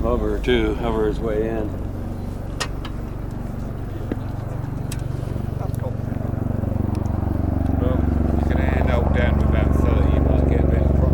hover too, hover his way in. That's cool. Well, you can hand out down to about 30, you might get a bit of crop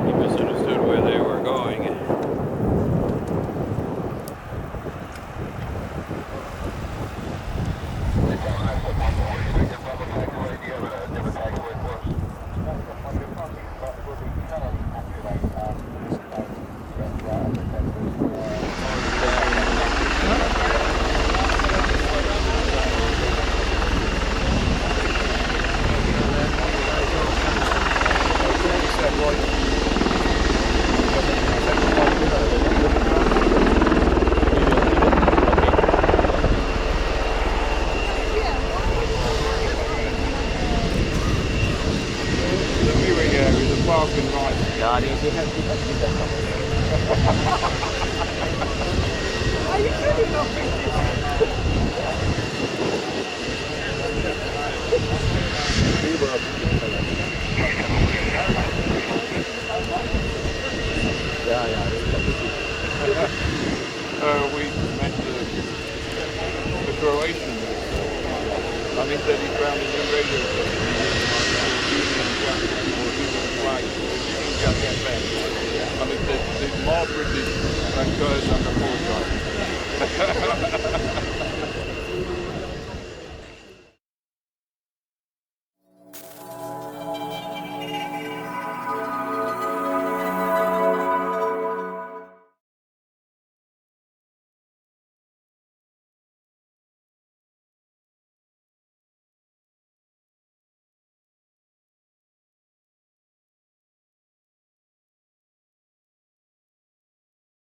He misunderstood where they were going. The viewing area, the parking right. Ja, die heeft die Are you kidding me? Ja, ja, dat is We met the Croatian. I mean, that he found a new radio station.